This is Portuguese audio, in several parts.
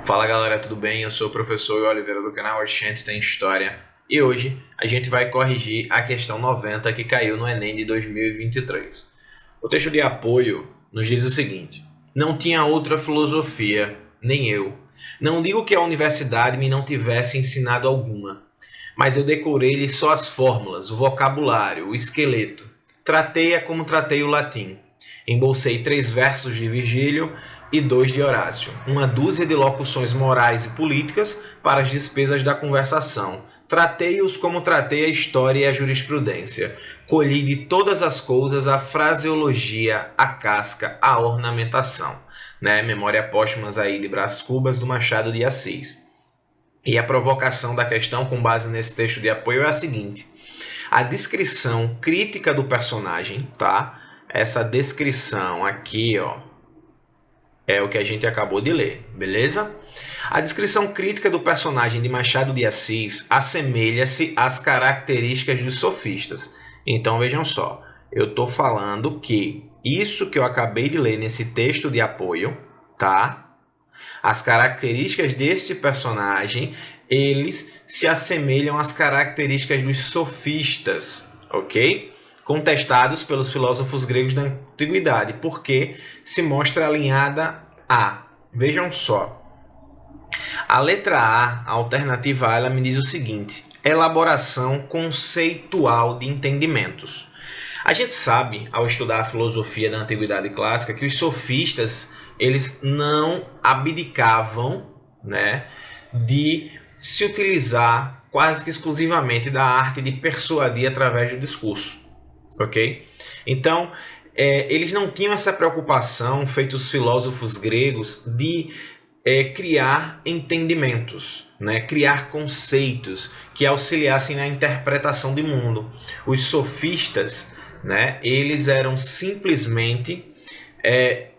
Fala galera, tudo bem? Eu sou o professor Oliveira do canal Oxente Tem História e hoje a gente vai corrigir a questão 90 que caiu no Enem de 2023. O texto de apoio nos diz o seguinte: não tinha outra filosofia, nem eu. Não digo que a universidade me não tivesse ensinado alguma, mas eu decorei-lhe só as fórmulas, o vocabulário, o esqueleto. Tratei-a como tratei o latim. Embolsei 3 versos de Virgílio e 2 de Horácio, uma dúzia de locuções morais e políticas para as despesas da conversação. Tratei-os como tratei a história e a jurisprudência. Colhi de todas as coisas a fraseologia, a casca, a ornamentação. Memória póstumas aí de Brás Cubas, do Machado de Assis. E a provocação da questão com base nesse texto de apoio é a seguinte: a descrição crítica do personagem, tá? Essa descrição aqui, ó, é o que a gente acabou de ler, beleza? A descrição crítica do personagem de Machado de Assis assemelha-se às características dos sofistas. Então vejam só, eu estou falando que isso que eu acabei de ler nesse texto de apoio, tá? As características deste personagem, eles se assemelham às características dos sofistas, ok? Contestados pelos filósofos gregos da antiguidade, porque se mostra alinhada a. Vejam só. A letra A, a alternativa A, ela me diz o seguinte: elaboração conceitual de entendimentos. A gente sabe, ao estudar a filosofia da antiguidade clássica, que os sofistas, eles não abdicavam, de se utilizar quase que exclusivamente da arte de persuadir através do discurso. Ok? Então, eles não tinham essa preocupação, feitos os filósofos gregos, de criar entendimentos, criar conceitos que auxiliassem na interpretação do mundo. Os sofistas, eles eram simplesmente,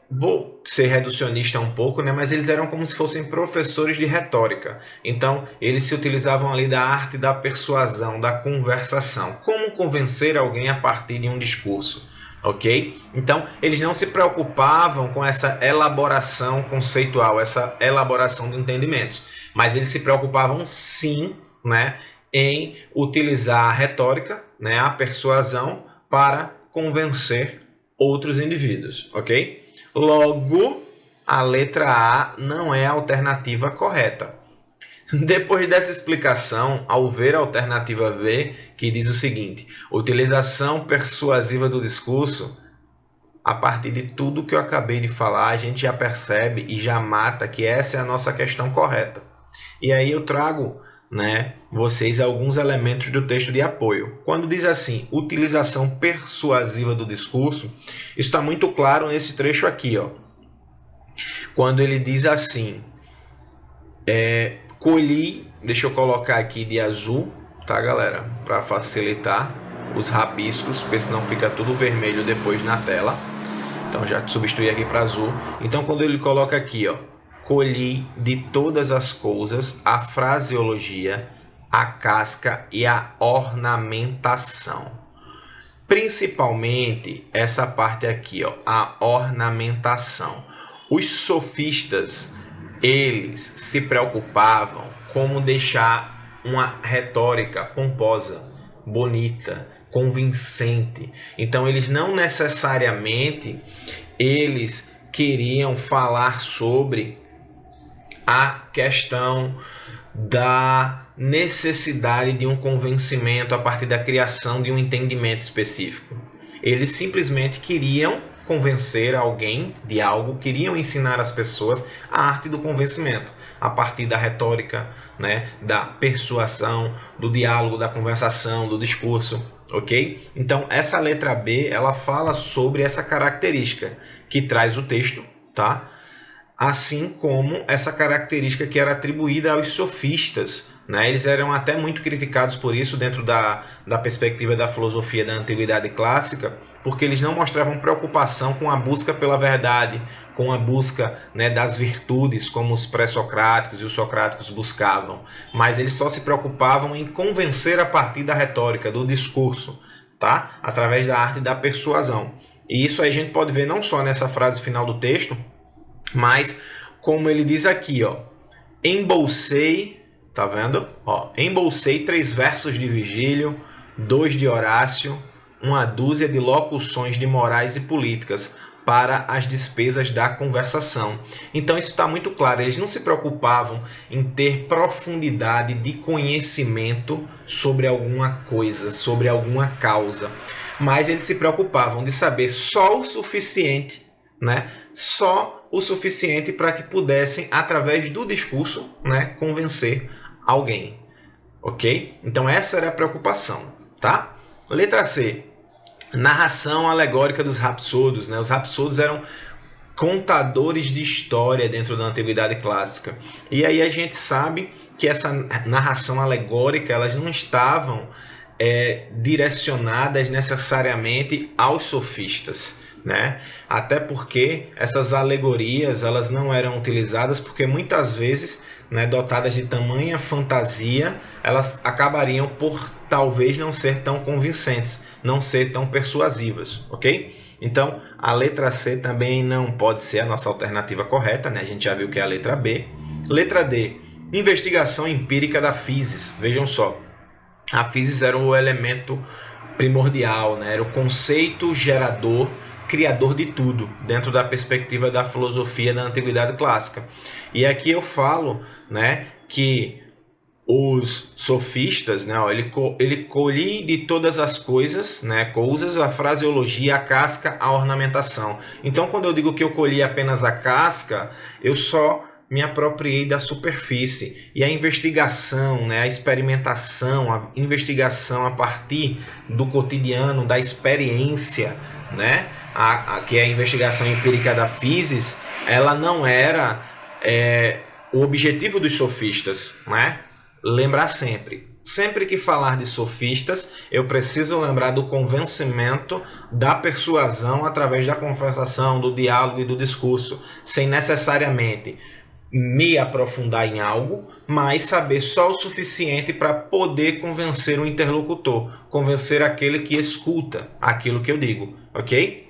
vou ser reducionista um pouco, mas eles eram como se fossem professores de retórica. Então, eles se utilizavam ali da arte da persuasão, da conversação. Como convencer alguém a partir de um discurso, ok? Então, eles não se preocupavam com essa elaboração conceitual, essa elaboração de entendimentos. Mas eles se preocupavam, sim, em utilizar a retórica, a persuasão, para convencer outros indivíduos, ok? Logo, a letra A não é a alternativa correta. Depois dessa explicação, ao ver a alternativa B, que diz o seguinte: utilização persuasiva do discurso, a partir de tudo que eu acabei de falar, a gente já percebe e já mata que essa é a nossa questão correta. E aí eu trago, vocês alguns elementos do texto de apoio. Quando diz assim, utilização persuasiva do discurso, isso está muito claro nesse trecho aqui, ó. Quando ele diz assim, colhi, deixa eu colocar aqui de azul, tá galera? Para facilitar os rabiscos, porque senão fica tudo vermelho depois na tela. Então já substituí aqui para azul. Então quando ele coloca aqui, ó, colhi de todas as coisas a fraseologia, a casca e a ornamentação. Principalmente essa parte aqui, ó, a ornamentação. Os sofistas, eles se preocupavam como deixar uma retórica pomposa, bonita, convincente. Então eles não necessariamente eles queriam falar sobre a questão da necessidade de um convencimento a partir da criação de um entendimento específico. Eles simplesmente queriam convencer alguém de algo, queriam ensinar às pessoas a arte do convencimento, a partir da retórica, da persuasão, do diálogo, da conversação, do discurso, ok? Então, essa letra B, ela fala sobre essa característica que traz o texto, tá? Assim como essa característica que era atribuída aos sofistas, Eles eram até muito criticados por isso dentro da perspectiva da filosofia da antiguidade clássica, porque eles não mostravam preocupação com a busca pela verdade, com a busca das virtudes, como os pré-socráticos e os socráticos buscavam, mas eles só se preocupavam em convencer a partir da retórica, do discurso, tá? Através da arte da persuasão. E isso aí a gente pode ver não só nessa frase final do texto, mas como ele diz aqui, ó, Embolsei, tá vendo? Ó, embolsei 3 versos de Virgílio, 2 de Horácio, uma dúzia de locuções de morais e políticas para as despesas da conversação. Então isso está muito claro, eles não se preocupavam em ter profundidade de conhecimento sobre alguma coisa, sobre alguma causa, mas eles se preocupavam de saber só o suficiente, né? Só o suficiente para que pudessem, através do discurso, né, convencer alguém, ok? Então essa era a preocupação, tá? Letra C. Narração alegórica dos rapsodos, né? Os rapsodos eram contadores de história dentro da Antiguidade Clássica. E aí a gente sabe que essa narração alegórica, elas não estavam direcionadas necessariamente aos sofistas, né? Até porque essas alegorias, elas não eram utilizadas porque muitas vezes, né, dotadas de tamanha fantasia, elas acabariam por talvez não ser tão convincentes, não ser tão persuasivas, ok? Então, a letra C também não pode ser a nossa alternativa correta, né? A gente já viu que é a letra B. Letra D, investigação empírica da physis. Vejam só, a physis era o elemento primordial, né? Era o conceito gerador, criador de tudo, dentro da perspectiva da filosofia da Antiguidade Clássica. E aqui eu falo, né, que os sofistas, né, ele colhe de todas as coisas, né, coisas, a fraseologia, a casca, a ornamentação. Então, quando eu digo que eu colhi apenas a casca, eu só me apropriei da superfície. E a investigação, né, a experimentação, a investigação a partir do cotidiano, da experiência, né, que é a investigação empírica da physis, ela não era o objetivo dos sofistas, né? Lembrar sempre que falar de sofistas, eu preciso lembrar do convencimento, da persuasão através da conversação, do diálogo e do discurso, sem necessariamente me aprofundar em algo, mas saber só o suficiente para poder convencer o interlocutor, convencer aquele que escuta aquilo que eu digo, ok?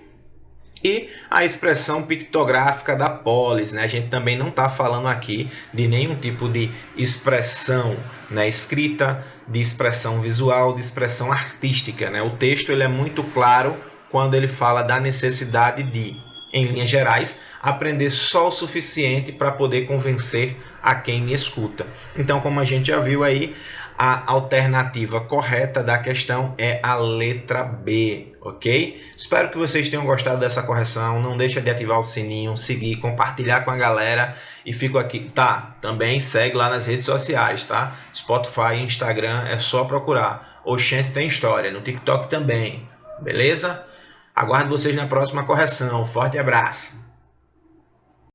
E a expressão pictográfica da polis, né? A gente também não está falando aqui de nenhum tipo de expressão, né, escrita, de expressão visual, de expressão artística, né? O texto ele é muito claro quando ele fala da necessidade de, em linhas gerais, aprender só o suficiente para poder convencer a quem me escuta. Então, como a gente já viu aí, a alternativa correta da questão é a letra B, ok? Espero que vocês tenham gostado dessa correção. Não deixa de ativar o sininho, seguir, compartilhar com a galera. E fico aqui, tá? Também segue lá nas redes sociais, tá? Spotify, Instagram, é só procurar. Oxente tem história, no TikTok também, beleza? Aguardo vocês na próxima correção. Forte abraço!